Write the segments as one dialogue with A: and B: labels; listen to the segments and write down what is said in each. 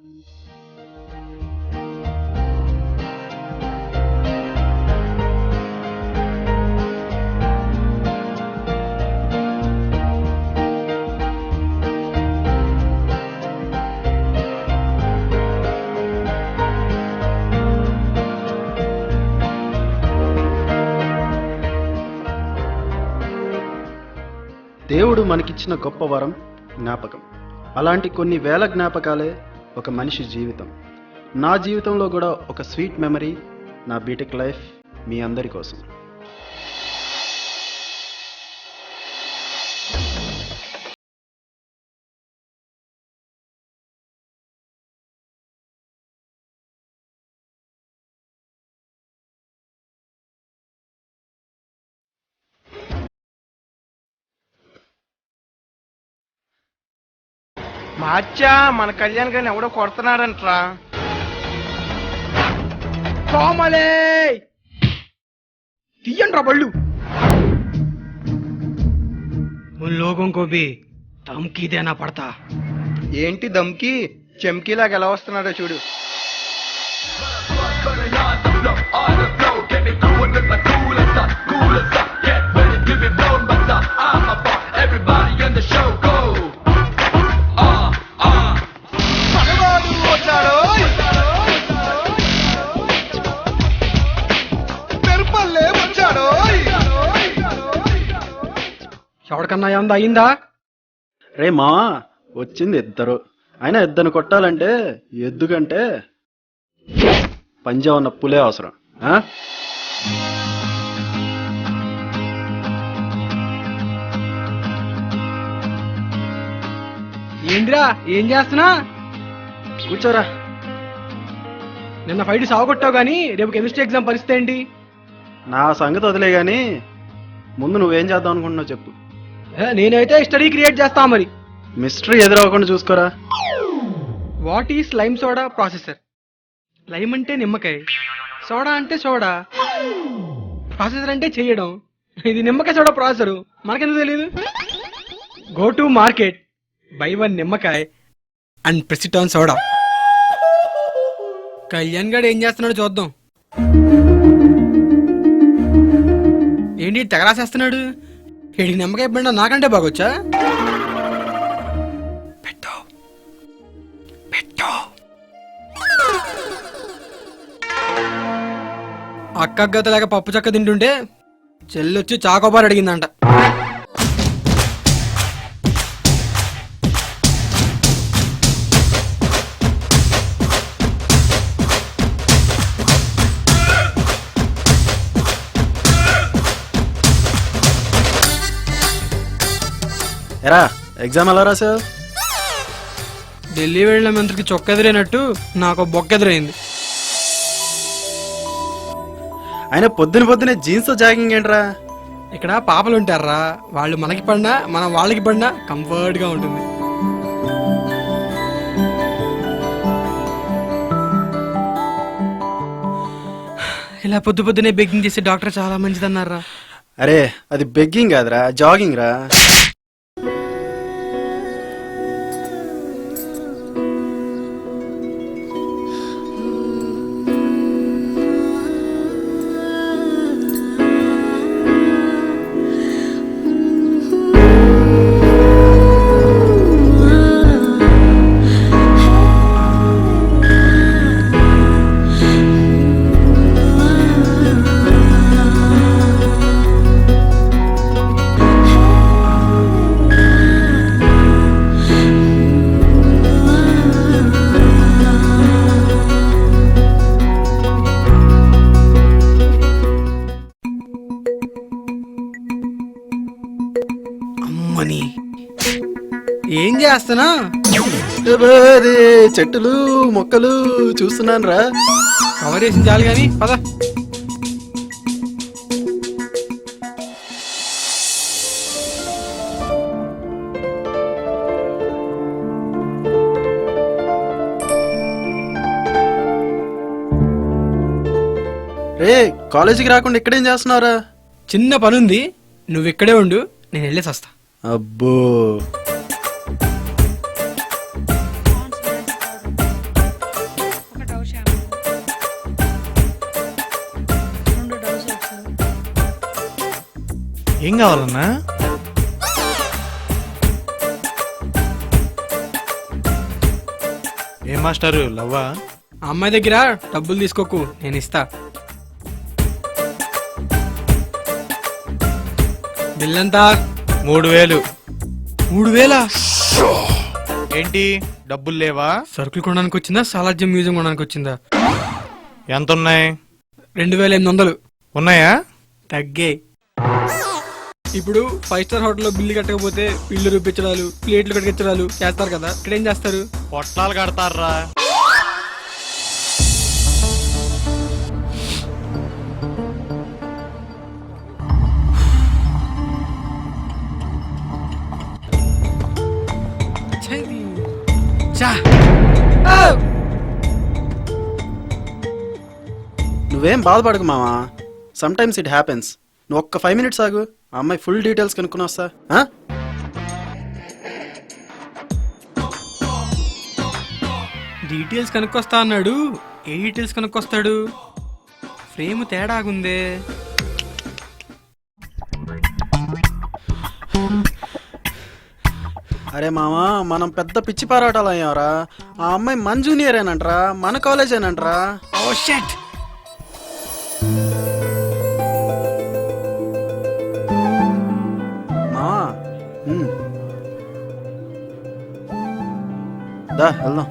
A: దేవుడు మనకిచ్చిన గొప్ప వరం జ్ఞాపకం. అలాంటి కొన్ని వేల జ్ఞాపకాలే ఒక మనిషి జీవితం. నా జీవితంలో కూడా ఒక స్వీట్ మెమరీ నా బీటెక్ లైఫ్ మీ అందరి కోసం.
B: మార్చా మన కళ్యాణ్ గారిని ఎవడో కొడుతున్నాడంట్రా. కోమలే తీయండ్రా బళ్ళు.
C: उन लोगों को भी धमकी देना पड़ता.
B: ఏంటి దమ్కి చెమ్కీలాగా ఎలా వస్తున్నాడో చూడు.
C: ఎవరికన్నా ఏమన్నా అయిందా?
A: రే మావా, వచ్చింది ఇద్దరు. అయినా ఇద్దరు కొట్టాలంటే ఎద్దు కంటే పంజా ఉన్న పులే అవసరం.
C: ఏంద్రా ఏం చేస్తున్నా?
A: కూర్చోరా.
C: నిన్న ఫైట్ సాగొట్టావు గానీ రేపు కెమిస్ట్రీ ఎగ్జామ్ పరిస్థితి ఏంటి?
A: నా సంగతి వదిలే గాని ముందు నువ్వేం చేద్దాం అనుకుంటున్నావు చెప్పు.
C: నేనైతే స్టడీ క్రియేట్ చేస్తా. మరి
A: మిస్టరీ ఎదురవ్వకుండా చూసుకోరా.
C: What is lime soda processor? Lime అంటే నిమ్మకాయ, సోడా అంటే సోడా, ప్రాసెసర్ అంటే చేయడం. ఇది నిమ్మకాయ సోడా ప్రాసెసర్, మనకెందుకు తెలియదు? Go to market, buy one నిమ్మకాయ and press it on soda. Kalyan garu ఏం చేస్తున్నాడు చూద్దాం. ఏంటి తెగరాసేస్తున్నాడు? వీడికి నిమ్మకాయ బండ నాకంటే బాగొచ్చా? పెట్టో పెట్టో. అక్క గత లేక పప్పు చక్క తింటుంటే చెల్లొచ్చి చాకోబార్ అడిగిందంట.
A: ఎరా ఎగ్జామ్ ఎలా రాసావు?
C: ఢిల్లీ వెళ్ళిన మంత్రికి చొక్క ఎదురైనట్టు నాకు బొక్క ఎదురైంది.
A: అయినా పొద్దునే జీన్స్ జాగింగ్ ఏంట్రా?
C: ఇక్కడ పాపలు ఉంటారా, వాళ్ళు మనకి పడినా మనం వాళ్ళకి పడినా కంఫర్ట్ గా ఉంటుంది. ఇలా పొద్దునే బెగ్గింగ్ చేసే డాక్టర్ చాలా మంచిదన్నారా.
A: అరే అది బెగ్గింగ్ కాదురా, జాగింగ్ రా.
C: ఏం చేస్తున్నా?
A: చెట్టులు మొక్కలు చూస్తున్నాను రా.
C: కవర్ వేసి చాలు గాని పద.
A: రే కాలేజీకి రాకుండా ఇక్కడేం చేస్తున్నారా?
C: చిన్న పనుంది, నువ్వు ఇక్కడే ఉండు, నేను వెళ్ళేసి వస్తా.
A: అబ్బో
D: ఏం కావాలన్నా? ఏం మాస్టారు లవ్వా?
C: ఆ అమ్మాయి దగ్గర డబ్బులు తీసుకోకు, నేను ఇస్తా. బిల్ ఎంత?
D: 3000.
C: 3000?
D: ఏంటి డబ్బులు లేవా?
C: సరుకులు కొనడానికి వచ్చిందా, సాలార్జం మ్యూజియం కొనడానికి వచ్చిందా?
D: ఎంత ఉన్నాయి?
C: 2800.
D: ఉన్నాయా?
C: తగ్గే. ఇప్పుడు 5 స్టార్ హోటల్లో బిల్లు కట్టకపోతే పిల్లు రూపించడాలు, ప్లేట్లు కట్టించడాలు చేస్తారు కదా, ఇక్కడ ఏం చేస్తారు?
D: పొట్లాలు కడతారా?
A: నువ్వేం బాధపడకు మావా, సమ్ టైమ్స్ ఇట్ హ్యాపెన్స్. నువ్వు ఒక్క 5 minutes ఆగు, ఆ అమ్మాయి ఫుల్ డీటెయిల్స్ కనుక్కుని వస్తా.
C: డీటెయిల్స్ కనుక్కొస్తా అన్నాడు, ఏ డీటెయిల్స్ కనుక్కొస్తాడు? ఫ్రేమ్ తేడాగుందే.
A: అరే మావా, మనం పెద్ద పిచ్చి పారాటాలు అయ్యావరా. ఆ అమ్మాయి మన జూనియర్ ఏనంట్రా, మన కాలేజ్ ఏనంట్రా.
C: Oh shit.
A: మావా దా వెళ్దాం.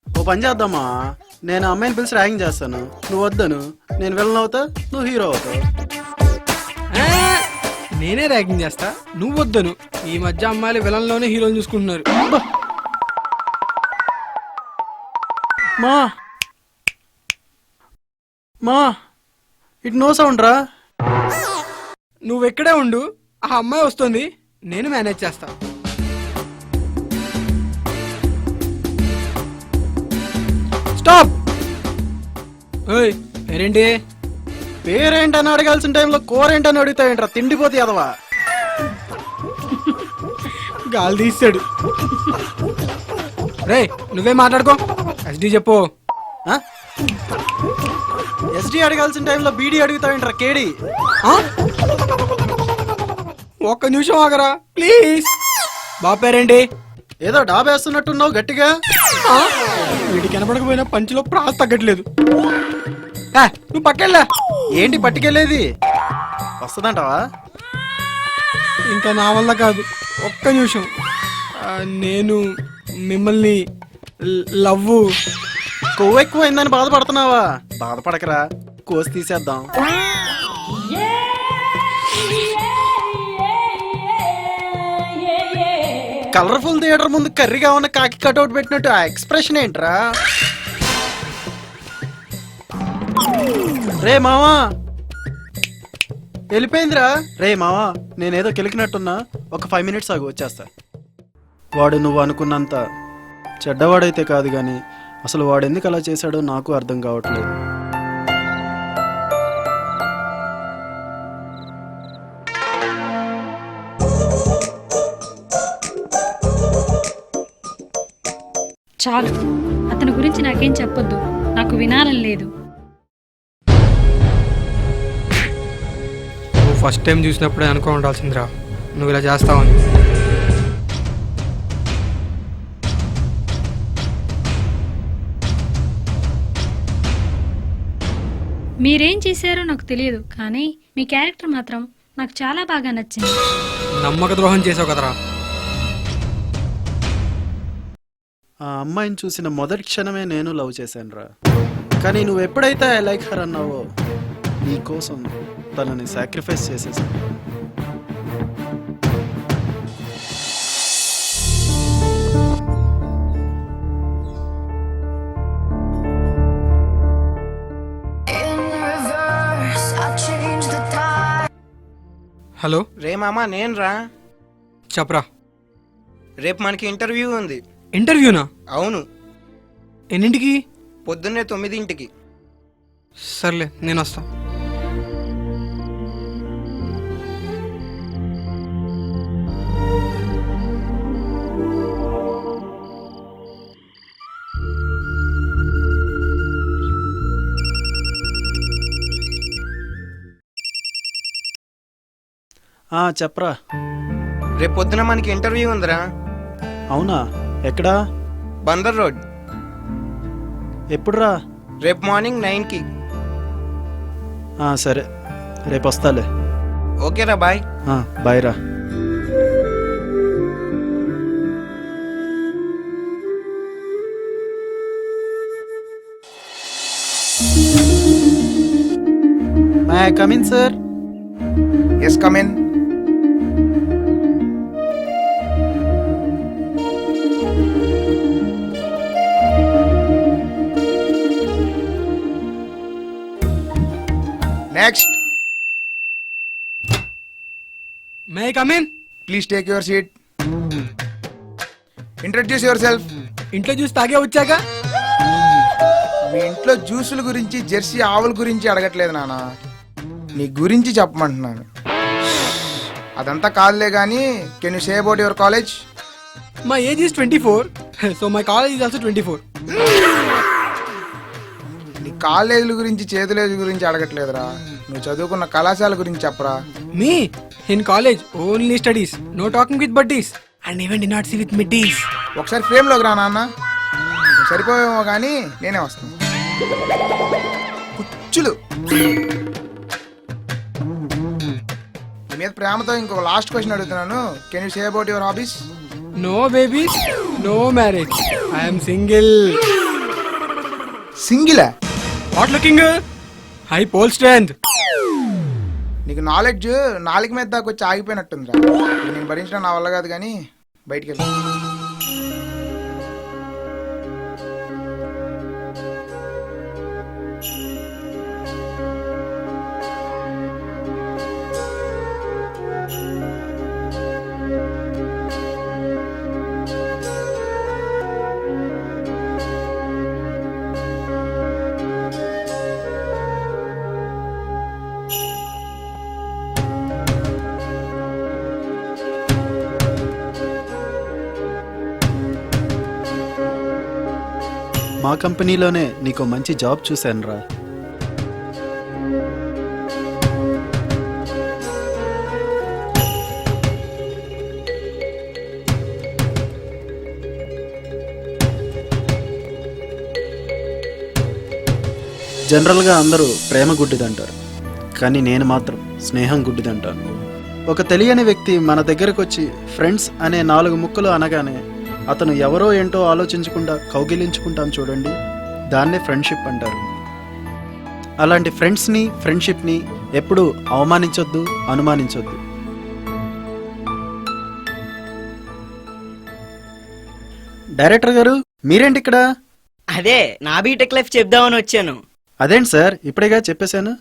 A: ఓ పని చేద్దామా, నేను అమ్మాయిని పిలిచి ర్యాగింగ్ చేస్తాను, నువ్వు వద్దను. నేను విలన్ అవుతా, నువ్వు హీరో అవుతావు.
C: నేనే ర్యాగింగ్ చేస్తా, నువ్వు వద్దను. ఈ మధ్య అమ్మాయిలు విలన్లోనే హీరోని చూసుకుంటున్నారు.
A: మా మా ఇటు నో సౌండ్ రా.
C: నువ్వెక్కడే ఉండు, ఆ అమ్మాయి వస్తుంది, నేను మేనేజ్ చేస్తా. స్టాప్. ఓయ్ పేరేంటి?
A: పేరేంటని అడగాల్సిన టైంలో కూరేంటని అడుగుతావేంట్రా, తిండిపోతే ఎదవా.
C: గాలి తీసాడు. రే నువ్వే మాట్లాడుకో, ఎస్డి చెప్పు.
A: ఎస్డి అడగాల్సిన టైంలో బీడీ అడుగుతావేంట్రా, కేడి.
C: ఒక్క నిమిషం ఆగరా ప్లీజ్. బాబు పేరేంటి?
A: ఏదో డాబేస్తున్నట్టున్నావు గట్టిగా.
C: వీడికి కనపడకపోయినా పంచిలో ప్రాస్ తగ్గట్లేదు. నువ్వు పక్కెళ్ళా.
A: ఏంటి పట్టుకెళ్ళేది, వస్తుందంటావా?
C: ఇంకా నా వల్ల కాదు, ఒక్క నిమిషం. నేను మిమ్మల్ని లవ్.
A: కొవ్వు ఎక్కువైందని బాధపడుతున్నావా? బాధపడకరా, కోసి తీసేద్దాం. కలర్ఫుల్ థియేటర్ ముందు కర్రీగా ఉన్న కాకి కట్అవుట్ పెట్టినట్టు ఆ ఎక్స్ప్రెషన్ ఏంట్రా? రే మావా వెళ్ళిపోయిందిరా. రే మావా, నేనేదో కెలికినట్టున్నా, ఒక 5 minutes ఆగు, వచ్చేస్తా. వాడు నువ్వు అనుకున్నంత చెడ్డవాడైతే కాదు కానీ అసలు వాడు ఎందుకు అలా చేశాడో నాకు అర్థం కావట్లేదు.
E: చాలు, అతని గురించి నాకేం చెప్పొద్దు, నాకు వినాలని లేదు.
C: నువ్వు ఫస్ట్ టైం చూసినప్పుడే అనుకో ఉండాల్సిందిరా నువ్వు ఇలా చేస్తావని.
E: మీరేం చేశారో నాకు తెలియదు, కానీ మీ క్యారెక్టర్ మాత్రం నాకు చాలా బాగా నచ్చింది.
C: నమ్మక ద్రోహం చేసావు కదరా.
A: ఆ అమ్మాయిని చూసిన మొదటి క్షణమే నేను లవ్ చేశాను రా. కానీ నువ్వు ఎప్పుడైతే ఐ లైక్ హర్ అన్నావో, నీ కోసం తనని సాక్రిఫైస్ చేసేసాను.
C: హలో
B: రే మామా, నేను రా.
C: చెప్పరా.
B: రేపు మనకి ఇంటర్వ్యూ ఉంది.
C: ఇంటర్వ్యూనా?
B: అవును.
C: ఎన్నింటికి?
B: పొద్దున్నే 9ంటికి.
C: సర్లే నేను వస్తా.
A: చెప్పరా.
B: రేపు పొద్దున మనకి ఇంటర్వ్యూ ఉందిరా.
A: అవునా? ఎక్కడా?
B: బందర్ రోడ్.
A: ఎప్పుడురా?
B: రేపు మార్నింగ్ 9కి.
A: సరే, రేపు వస్తాలే.
B: ఓకేరా, బాయ్.
A: బాయ్ రా. May I come in sir?
B: Yes, come in. Next.
C: May I come in?
B: Please take your seat. Introduce your సెల్ఫ్.
C: ఇంట్లో జ్యూస్ తాగే వచ్చాక
B: మీ ఇంట్లో జ్యూసుల గురించి, జెర్సీ ఆవుల గురించి అడగట్లేదు నాన్న, నీ గురించి చెప్పమంటున్నాను. అదంతా కాదులే కానీ, can you say about your college?
C: My age is 24. So my college is also 24.
B: నీ కాలేజీల గురించి, చేతులేజీ గురించి అడగట్లేదురా, నువ్వు చదువుకున్న కళాశాల గురించి చెప్పరా.
C: మీ in college only studies, no talking with buddies and even didn't see with middies.
B: ఒకసారి ఫ్రేమ్లోకి రా నాన్న. నువ్వు సరిపోయేమో కానీ నేనే వస్తాను. కుచ్చులు. నీ మీద ప్రేమతో ఇంకో లాస్ట్ క్వశ్చన్ అడుగుతున్నాను. Can you say about your hobbies?
C: No babies, no marriage, I'm single.
B: సింగిలా?
C: What looking? High pole strength.
B: నీకు నాలెడ్జ్ నాలుగు మీద దాకా వచ్చి ఆగిపోయినట్టుందిరా. ఇది నేను భరించడం నా వల్ల కాదు కానీ బయటికి వెళ్ళి.
A: మా కంపెనీలోనే నీకు మంచి జాబ్ చూశాను రా. జనరల్గా అందరూ ప్రేమ గుడ్డిదంటారు, కానీ నేను మాత్రం స్నేహం గుడ్డిదంటాను. ఒక తెలియని వ్యక్తి మన దగ్గరకు వచ్చి ఫ్రెండ్స్ అనే 4 ముక్కలు అనగానే అతను ఎవరో ఏంటో ఆలోచించకుండా కౌగిలించుకుంటాం చూడండి, దాన్నే ఫ్రెండ్షిప్ అంటారు. అలాంటి ఫ్రెండ్స్ని, ఫ్రెండ్షిప్ని ఎప్పుడూ అవమానించొద్దు, అనుమానించొద్దు. డైరెక్టర్ గారు, మీరేంటి ఇక్కడ?
F: అదే నా బీటెక్ లైఫ్ చెప్దామని వచ్చాను.
A: అదేంటి సార్, ఇప్పుడేగా చెప్పేశాను.